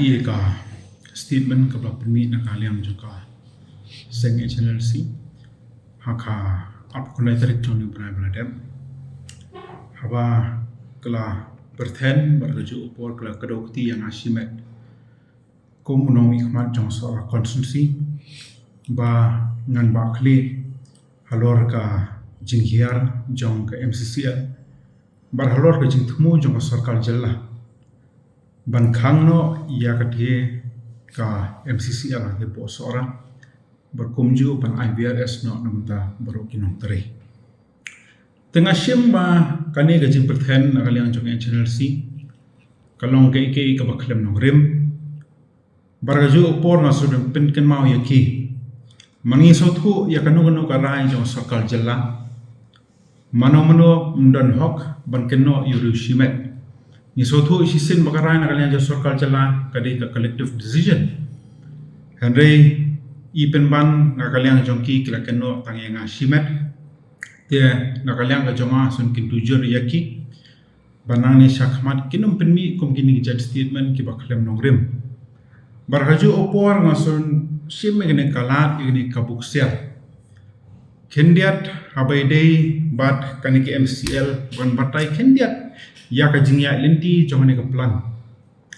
iya ka statement ka permit na kaliang juga seng HLC haka apa kunai tarik Johnny Brian Bladem haba kala berten berkeju upor kala kedokti yang asimet kum unong ikmat jong soal konstitusi ba ngan ba kli halor ka jinghiar jong ka MCCL bar halor ka jingtmu jong ka sarkal jalla ban khangno ya kadie ka MCCL ke po seorang berkumju pan IBRS no namta barokinong teri tengah simba kani gajin perten na kaliang jong channel C kalong ke ka baklem no rim baraju upor na sudem pinken mau yaki mangi sothu ya kanu kanu karai jong sarkal jalla mano mdon hok ban kenno yurushimet ni sothu isisin bakarai na kalian sarkal jalla kadai ka collective decision henry ipen ban na kalian jongki kila kenno tangenga shimet te na kalian ka jonga sun kin tujur yaki banang ni shakmat kinum penmi kum kini judge statement ki baklem nongrim barhaju opor ngasun shim ngene kalat ngene kabukser kendiat habai dei bat kaniki MCL ban batai kendiat ya ka jingya linti jongane ka plan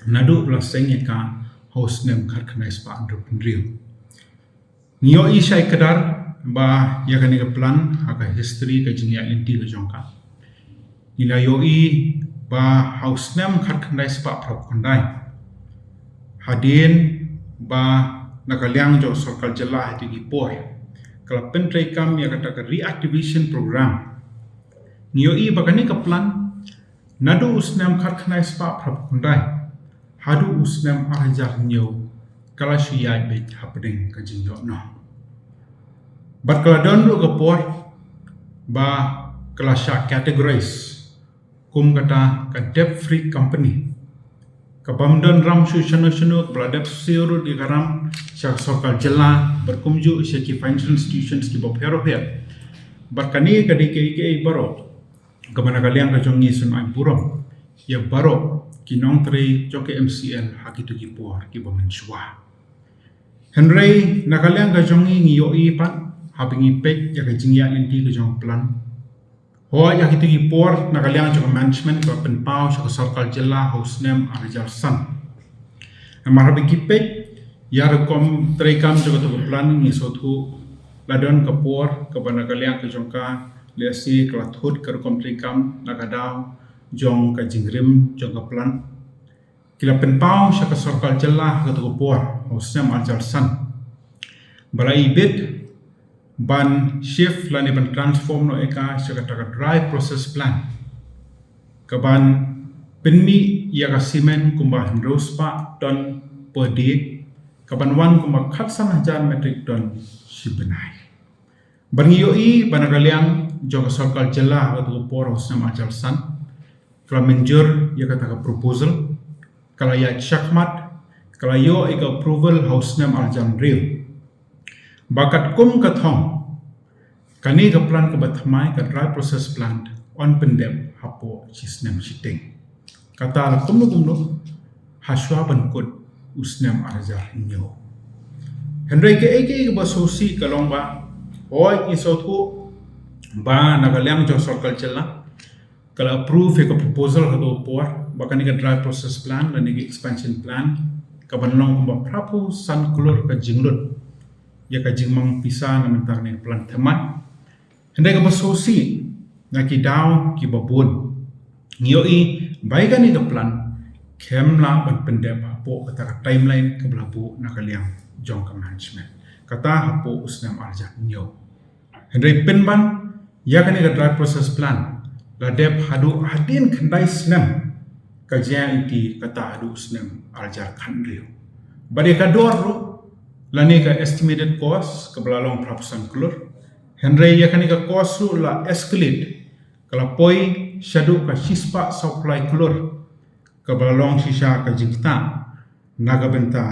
nadu plus sengye ka host nem khat khanai spa andro pendrio nio isai kadar ba ya ka ni ka plan aka history ka jingya linti ka jongka nila yo I ba house nem khat khanai spa prop khandai hadin ba nakalyang jo sarkal jalla hati gi por kala pentrei kam ya kata ka reactivation program nio I ba kani ka plan nadu usnam khat khanai spa prap kundai hadu usnam arjar nyo kala shiyai be happening ka jingyo no bat kala don ru kapor ba kala sha categorize kum kata ka debt free company ka bamdon ram shu shano kala debt zero di karam sha sokal jela berkumju ki financial institutions ki bopero her barkani ka dike baro kamana kaliang ka jongi sun ai burom ya baro kinong tre joke MCL hakitu ki por ki bomenswa henry na kaliang ka jongi ngiyo I pan habingi pek ya ka jingya linti ka jong plan ho ya kitu ki por na kaliang jong management ka penpau sa sarkal jella house name arjar san amar ki pek ya rekom tre kam jong to plan ni sothu ladon ka por ka bana kaliang ka jong ka lesi kelathut ke komtrikam nakadaw jong ka jingrim jong ka plan kila penpau sa ka sarkal jalla ka to por hosem ajar san balai bit ban shift lani ban transform no eka sa ka drive process plan ka ban penmi ya ka simen kumba rospa ton per day ka ban wan kumba khatsan hajar metric ton sibenai bangiyo I banagaliang jong sarkal jalla atau por hosam ajar san kala menjur ya kata ka proposal kala ya chakmat kala yo eka approval house name arjan real bakat kum kathong kani ka plan ka batmai ka dry process plant on pendem hapo chisnem siting kata kumno haswa bankut usnem arjar nyo henry ke eke basosi kalong ba oi isothu ba nagalyang jo sarkal jalla kala approve ka proposal hado por bakani ka dry process plan dan ni expansion plan ka banlong ba prapu san kulur ka jinglut ya ka jingmang pisa na mentar ni plan temat hendai ka basosi na ki daw ki babun ngiyo I baikani ka plan kemla ban pendep hapo kata timeline ka blabu nagalyang jong ka management kata hapo usnam arja nyo hendai penban ya kani ka dry process plan la dep hadu hadin khandai snem kajian iti kata hadu snem arjar khandrio bade ka dor lani ka estimated cost ka belalong prapusan kulur hendai ya kani ka cost la escalate kala poi shadu ka shispa supply kulur ka belalong shisha ka jingta naga benta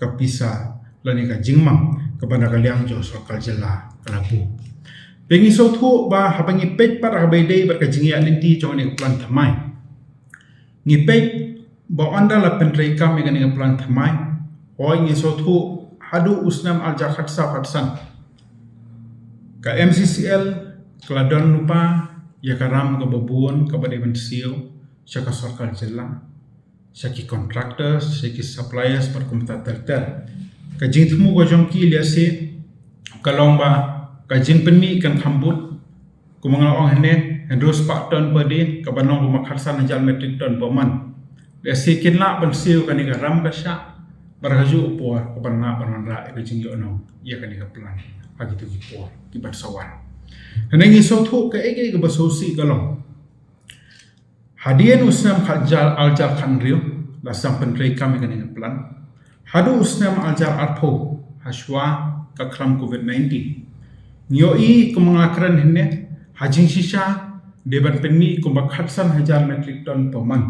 ka pisa lani ka jingmang ka banda kaliang jo sarkal jalla kalabu pengi sothu ba habangi pej par habai dei bar ka jingi alinti jong ne plan thamai ngi pej ba anda la pentrai kam ya kani plan thamai oi ngi so thu hadu usnam al jakhat sa khatsan ka MCCL keladon lupa ya karam ka babun ka badeban sio syaka sarkar jella syaki contractors syaki suppliers par kumta terter ka jing thmu go jongki liase kalomba ka jing penmi kan khambut kumangal ong hene hendros pak ton per day ka banong kumakhatsan jal metric ton per month liase kinla ban sio kani ka ram ka sya baraju po ka banna banra ka jing yo no ya kani ka plan agi tu po ki bat sawan henengi so thu ka ege ka basosi kalong hadian usnam khajal aljal khanrio la sam pentrei kami kani ka plan hadu usnam aljal arpo haswa ka kram covid-19 nyoi kumangakran henne hajing shisha deban penmi kumakhatsan hajar metric ton per month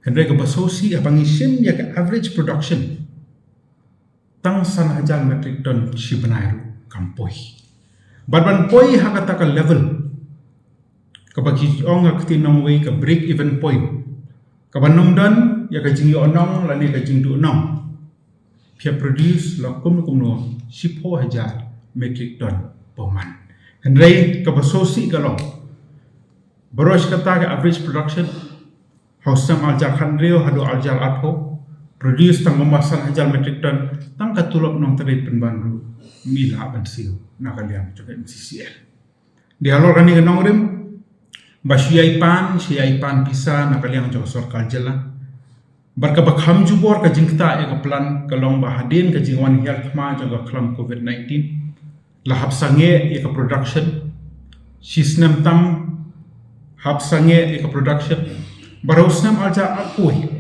hendrai ka basosi abangi sim ya ka average production tang san hajar metric ton shibanairu kampoi barban poi hakata ka level ka bagi ong akti nong way ka break even point ka banong dan ya ka jing yo nong la ne ka jing du nong pia produce la kum no sipo hajar metric ton per month hendrai ka basosi galong baros kata ka average production hausam aljal khanrio hadu aljal atho produce tang memasan hajar metric ton tang ka tulop nong tadai penbanru mila ban siu nakaliam juga MCCL di halor kani ka nongrim basyai pan pisa nakaliam juga sarkar jela barka bakham jubor ka jingta ya ka plan kalong bahadin ka jingwan health ma juga klam covid-19 lahap sange ya ka production sisnam tam hap sange ya ka production barusnam alja apui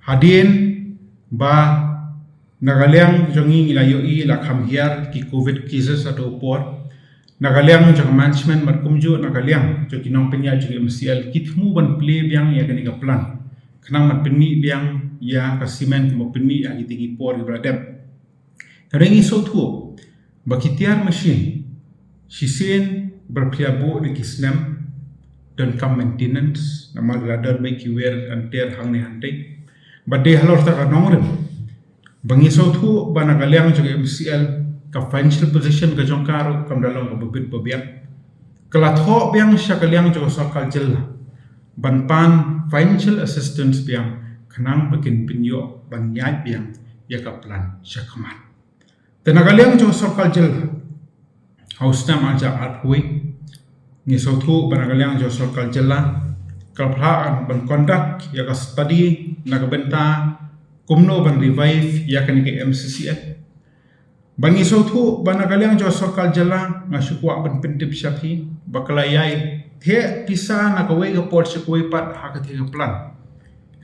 hadin ba nagaliang jongi ila yoi la kham hiar ki covid cases atau por nagaliang jong management matkumju nagaliang jo kinong penya jo MCL kitmu ban play biang ya kani ka plan kanang mat penni biang ya ka simen mo penni agi tigi por ibradem rengi so thu bakitiar machine sisen berpliabo de kisnem dan kam maintenance namal radar baik kiwer anter hang ne hantai bade halor ta ka nongrem bangi so thu banagaliang juga MCL ka financial position ka jongkaro kam dalam ka bebit bebiak kelatho biang syakaliang juga sarkar jella banpan financial assistance biang kanang bakin pinyo banyai biang ya ka plan syakaman tenagaliang juga sarkar jella hausnam aja athui ni so thu banagaliang juga sarkar jella kalplaan ban conduct ya ka study nagabenta kumno ban revive ya kani ke MCCL bangi so thu banagaliang jo sarkar jala ngasukwa ban pentip syapi bakalayai the pisa na kawai ka port syakoi pat hakati ka plan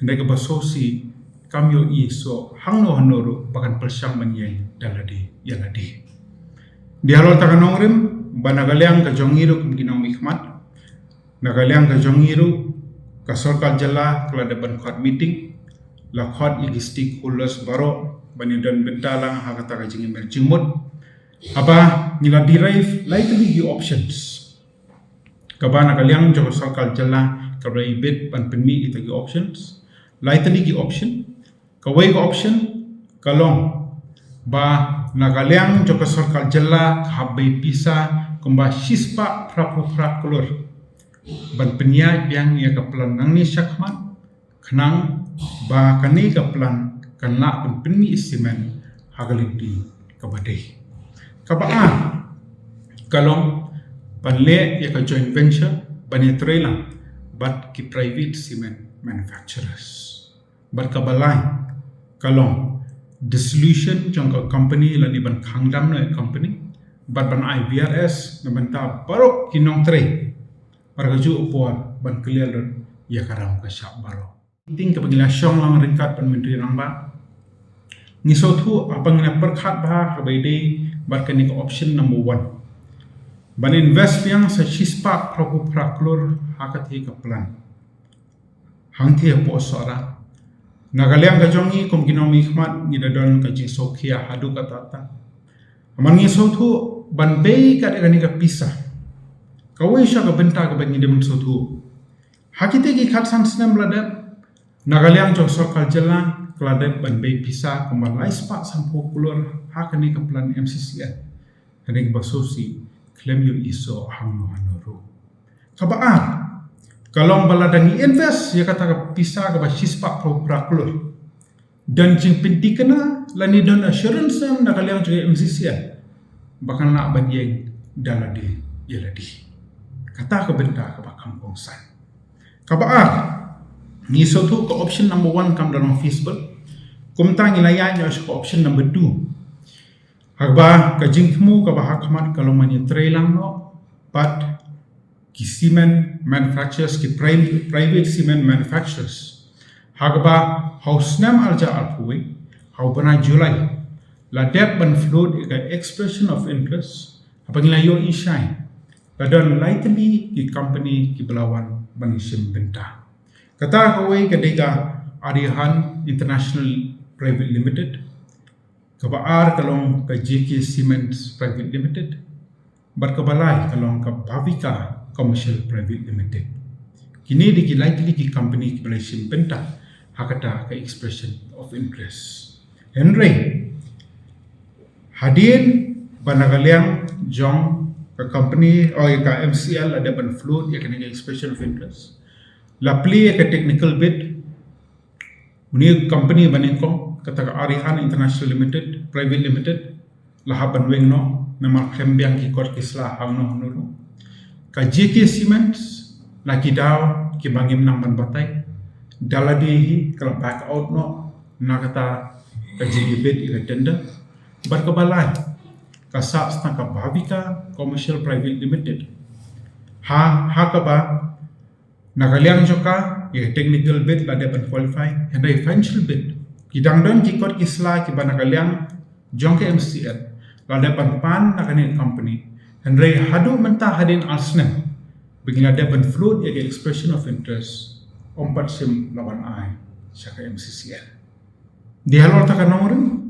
hendai ka basosi kamyo iso hangno hanoro bakan pelsyang manyai dalade yalade di halol takanongrim banagaliang ka jongiru kumginong hikmat nagaliang ka jongiru ka sarkar jala kelada ban court meeting lakhot igi stakeholders baro banidan bentalang hakata ka jing emerjimut apa nila derive lain lagi options kabana kaliang joko sarkar jala kabrai bit pan penmi itagi options lain lagi option kawai ka option kalong ba nakaliang joko sarkar jala habai pisa kumba shispa prapu prakulur ban penya yang ia ka plan nang ni syakman kenang ba kani ka plan kanla pun penmi isimen hagaliti kabadai kabaa kalong panle ya ka joint venture bani trailer but ki private cement manufacturers bar kabalai kalong dissolution jangka company lani ban khangdam na company but ban IVRS na banta barok kinong tre pargaju upor ban clear ya karam ka syak baro ting ka pagila syong lang ringkat pan menteri ramba ngiso thu apang na perkhat ba ka baide bar kani ka option number 1 ban invest yang sa chispa proku praklur hakati ka plan hangthi po sora nagaliang ka jongi kom ginomi khmat ni dadon ka jing sokhia hadu ka tata aman ngiso thu ban bei ka kani ka pisa kawai sya ka benta ka bangi dem so thu hakite ki khat san snam lada Nagaliang jong sokal jelang keladet ban bay pisa kemalai spak sampo kulur hakani ke plan MCCN. Kani basosi klaim yu iso hangno hanoro. Kabaan kalong baladangi invest ya kata ke pisa ke basispak pro kulur. Dan jing pinti kena lani don assurance nam nagaliang jong MCCN. Bakal nak banyeng daladi yeladi. Kata ke benda ke bakang kongsan. Kabaan ni suatu ke option number 1 kam dalam Facebook. Kumta ngilayanya ke option number 2. Hagba kajing temu ke bahakamat kalau mani trailang no but ki cement manufacturers ki private cement manufacturers. Hagba house nam alja alpuwe hau bana Julai la dep ban float ika expression of interest apa ngilayo isai kadon lightly ki company ki belawan banisim benta. Kata kawai kedega Arihan International Private Limited, kebaar kalong ke JK Cement Private Limited, berkebalai kalong ke Bhavika Commercial Private Limited. Kini likely ki company ki belasim benta hakata ke expression of interest. Henry hadin banagaliang jong ke company o ke MCL ada ban float ya kena expression of interest. La play ke technical bid uni company banengkong kata Arihan International Limited Private Limited lahaban weng no nama kembiang ki kor kisla hamno nuru ka JK Cement la kidaw ki bangim nang ban batay daladi kalau back out no na kata ka JK bid ila tender berkebalai ka sa ka Bhavika Commercial Private Limited ha kaba Nagaliang joka ya technical bid la dapat qualify henry financial bid kidang don kikot kisla ki banagaliang jongke MCL la dapat pan nakani company henry hadu mentah hadin alsnem begini dapat float ya expression of interest ompat sim lawan ai saka MCCL di halor takan nomorin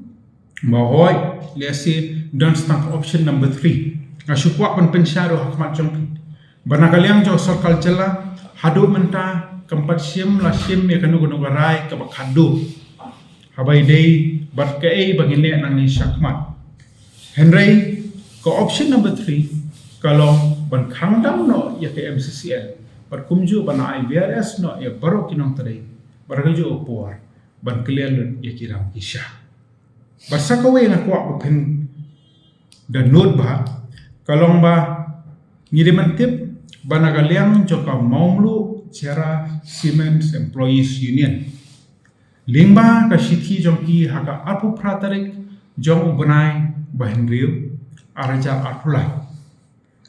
bahoy liasi don start option number 3 ngasukwa pen pensyaro hakmat jongki banagaliang jok sokal jela hadu menta keempat sim la sim ya kanu gunung garai ke bakhadu habai dei barkai bangile nang ni syakmat Henry ke option number 3 kalau ban khangdam no ya ke MCCL bar kumju ban IVRS no ya baro kinong tadai baraju opor ban clear ya kiram kisha basakawe na kwa pen dan note ba kalong ba ngiriman tip banagaliang joka maumlu cara Cement Employees Union. Lingba ka shithi jongki haka apu pratarik jong ubanai bahenriu araja atulai.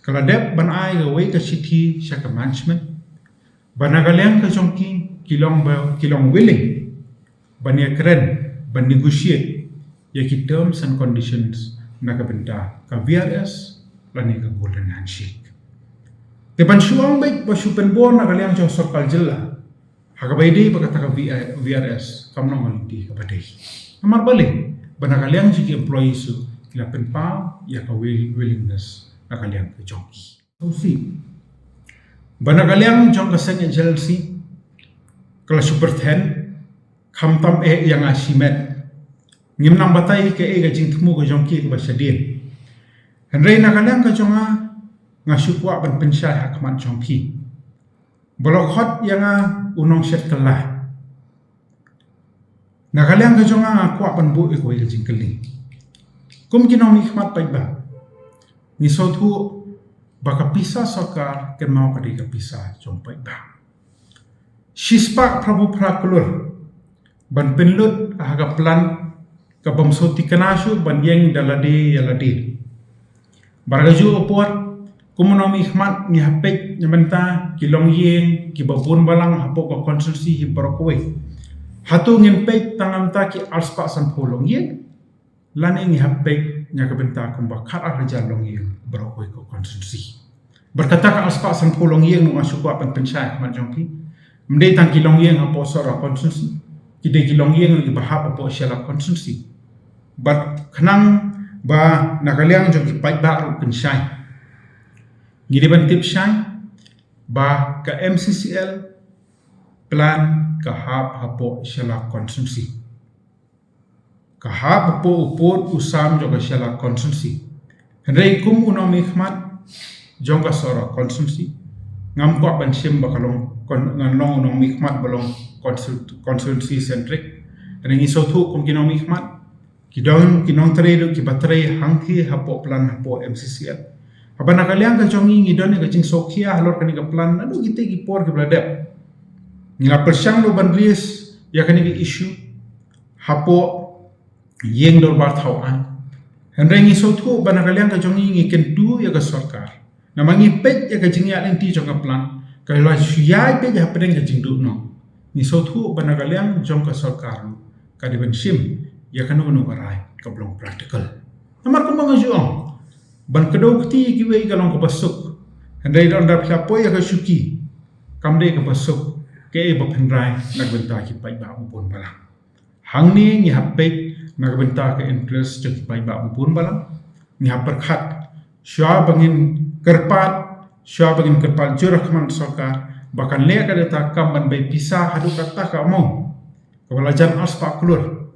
Kaladep banai gawai ka shithi shaka management. Banagaliang ka jongki kilong willing bania keren ban negotiate yaki terms and conditions na kabenta ka VRS lani ka golden handshake. Teban suang baik basupen bon nagaliang jong sokal jela hagabai dei bagata ka VRS kamno ngaliti ka badai amar balik banagaliang jiki employees su kilapen pa ya ka willingness nagaliang ka jongki si banagaliang jong ka senya jelsi kala super 10 kamtam yang asimet ngim nang batai ke ga jing temu ka jongki ka basadin henry nagaliang ka jonga ngasukwa ban pensyai hakmat jongki bolokot yang unong set kelah nagaliang ka jonga ngakwa ban bu ko il jingkeli kum kinong nikmat paiba ni sotu baka pisa sokar ken mau ka diga pisa jong paiba shispa prabu prakulur ban penlut haga plan ka bamsoti kanashu ban yeng dalade yalade baraju opor Kumonomi hikmat ni hapek nyamenta kilong yeng ki babun balang hapok ka konsulsi hi barokwe hatu ngin pek tangam ta ki alspa san pholong yeng lani ni hapek nya ka benta kumba khat arja long yeng barokwe ka konsulsi berkata ka alspa san pholong yeng no asukwa pen pensyai hikmat jongki mdei tang kilong yeng hapo sora konsulsi ki de kilong yeng ni bahap hapo syala konsulsi bat khnang ba nakaliang jongki pai ba ru pensyai Ngiriban tip syai ba ka MCCL plan kahap hapo syala konsumsi. Kahap hapo upot usam juga syala konsumsi. Hendai kum unang mikmat jongka sora konsumsi. Ngam ko ban sim bakalong nganlong unang mikmat balong konsumsi sentrik. Hendai iso tu kum kinong mikmat. Kinong teredo ki baterai hangki hapo plan hapo MCCL. Apa nak kalian kan congi ngidon ni kacing sokia halor kani ka plan adu kita ki por ki bladap. Ngila persyang do bandries ya kani ki issue hapo yeng dor bar thawan. Hendai ngi so thu bana kalian kan congi ngi kentu ya ka sarkar. Namangi pet ya kacing ya enti jong ka plan. Kalau syai pe ya pedeng kacing du no. Ngi so thu bana kalian jong ka sarkar ka di bensim ya kanu no barai ka belum praktikal. Namar ko mga juong ban kedau keti kiwe kalong ke pasuk hendai don dap siapa ya ke syuki kamde ke pasuk ke bapendrai nak benta ki pai ba upun balang hang ni ngi hape nak benta ke interest ki pai ba upun balang ngi haperkhat sya bangin kerpat jurah keman sarkar bahkan le ka data kam ban bai pisah hadu kata ka mo kewalajan aspa keluar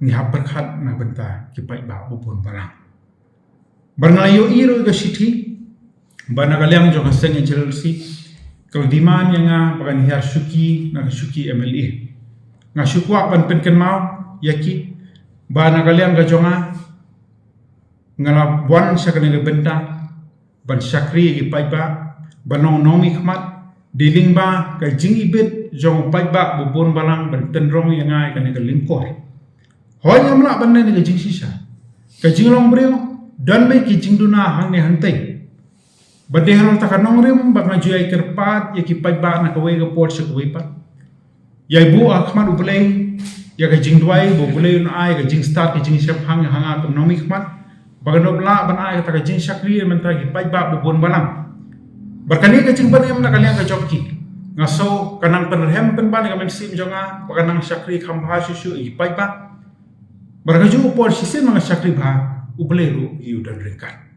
ngi haperkhat nak benta ki pai ba upun balang Barnalayo iro ga siti bana kaliang jo kaseng Chelsea kalau diman yang bagan hiar syuki na syuki MLA nga syukwa ban penken mau yaki bana kaliang ga jonga ngala buan sakane ga benta ban syakri gi paiba banong nomi khmat diling ba ka jing ibet jong paiba bubon balang ban tenrong yang ai kane ga lingkor hoy amla ban ne ga jing sisa ka jing long breu dan baik kijing duna hang ne hantai bade hanol takanong rim bak ngaju ai kerpat ya ki paiba na kawai ga port sa kawai pa ya ibu akhmat ubulay ya ga jing duai bo bulay na ai ga jing start ki jing shap hang hanga kum nomi khmat bagano bla ban ai ta ga jing shakri men ta ki paiba bubon balang barkani ga jing banem na kalian ga jokki ngaso kanang penerhem pen ban ga men sim jonga baganang shakri khambha shu i paiba barkaju por sisin mga shakri bha ubleru iu dan rekan